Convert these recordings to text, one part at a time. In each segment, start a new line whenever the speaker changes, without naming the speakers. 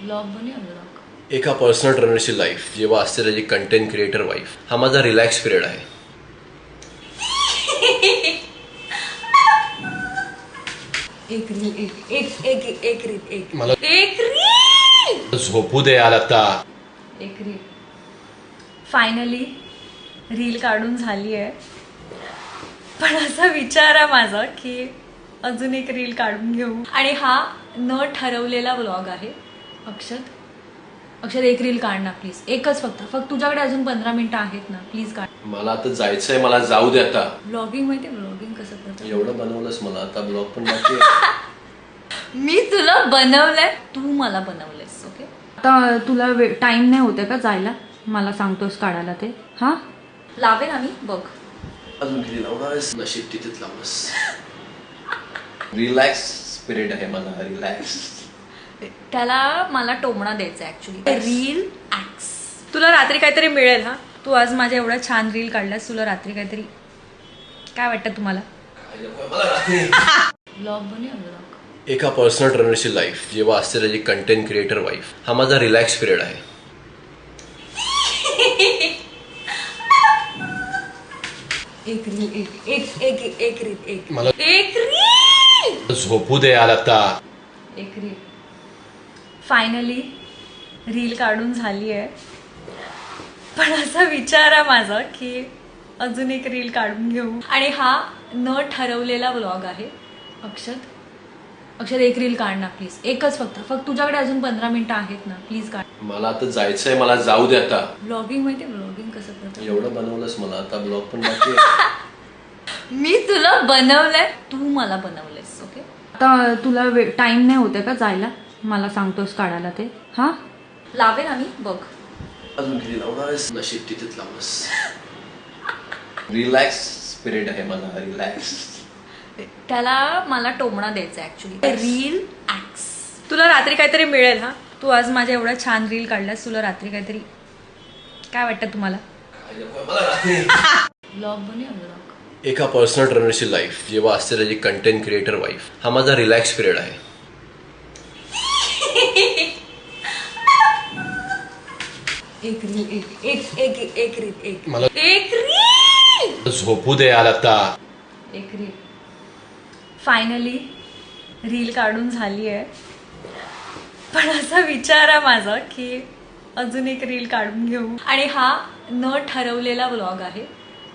Blog बनूया blog.
एका personal ट्रेनरची लाईफ जेव्हा असते त्याची कंटेंट क्रिएटर वाईफ. हा माझा रिलॅक्स पिरियड आहे.
एक रील एक एक एक एक रील एक
मला
एक रील
झोपू दे यार आता.
एक रील. फायनली रील काढून झाली आहे, पण असा विचार आहे माझा की अजून एक रील काढून घेऊ. आणि हा न ठरवलेला व्लॉग आहे. अक्षत एक रील काढ ना प्लीज. एकच फक्त तुझ्याकडे अजून 15 मिनिटं आहेत ना, प्लीज काढ.
मला आता जायचंय, मला जाऊ दे आता.
ब्लॉगिंग माहिती ब्लॉगिंग कसं करतं.
एवढं बनवलंस मला, आता ब्लॉग पण बाकी.
मी तुला बनवलंय, तू मला बनवलंयस. ओके, आता तुला टाइम नाही होते का जायला? मला सांगतोस काढायला ते. हा लावेल आम्ही बघ.
अजून किती लावणार? नशीब तिथेच लावलंस. रिलॅक्स पिरियड आहे मला, रिलॅक्स.
त्याला मला टोमणा द्यायचा ऍक्च्युली. Reel X. तुला रात्री काहीतरी मिळेल. हा तू आज माझ्या एवढा छान रील काढलास, तुला रात्री काहीतरी काय वाटतं तुम्हाला? ब्लॉग बनूया ब्लॉग.
एका पर्सनल ट्रेनरची लाईफ जेव्हा असते त्याची कंटेंट क्रिएटर वाईफ. हा माझा रिलॅक्स पिरियड आहे.
एक रील एक एक एक एक रील एक
मला
एक रील
झोपू दे यार आता.
एक रील. फायनली रील काढून झाली आहे, पण असा विचार आहे माझा की अजून एक रील काढून घेऊ. आणि हा न ठरवलेला व्लॉग आहे. अक्षत एक रील काढ ना प्लीज. एकच फक्त तुझ्याकडे अजून 15 मिनिटं आहेत ना, प्लीज काढ.
मला आता जायचंय, मला जाऊ दे आता.
ब्लॉगिंग माहिती ब्लॉगिंग कसं करतं.
एवढं बनवलंस मला, आता ब्लॉग पण बाकी.
मी तुला बनवलंय, तू मला बनवलंयस. ओके, आता तुला टाइम नाही होते का जायला? मला सांगतोस काढायला ते. हा लावेल आम्ही बघ.
अजून किती लावणार? नशीब तिथेच लावलंस. रिलॅक्स पिरियड आहे मला, रिलॅक्स.
त्याला मला टोमणा द्यायचा ऍक्च्युली. Reel X. तुला रात्री काहीतरी मिळेल. हा तू आज माझ्या एवढा छान रील काढलास, तुला रात्री काहीतरी काय वाटतं तुम्हाला? ब्लॉग बनूया ब्लॉग.
एका पर्सनल ट्रेनरची लाईफ जेव्हा असते त्याची कंटेंट क्रिएटर वाईफ. हा माझा रिलॅक्स पिरियड आहे.
एक रील एक एक एक एक रील एक
मला
एक रील
झोपू दे यार आता.
एक रील. फायनली रील काढून झाली आहे, पण असा विचार आहे माझा की अजून एक रील काढून घेऊ. आणि हा न ठरवलेला व्लॉग आहे.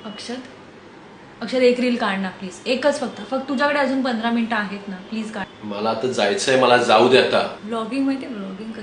अक्षत एक रील काढ ना प्लीज. एकच फक्त तुझ्याकडे अजून 15 मिनिटं आहेत ना, प्लीज काढ.
मला आता जायचंय, मला जाऊ दे आता.
ब्लॉगिंग माहिती ब्लॉगिंग कसं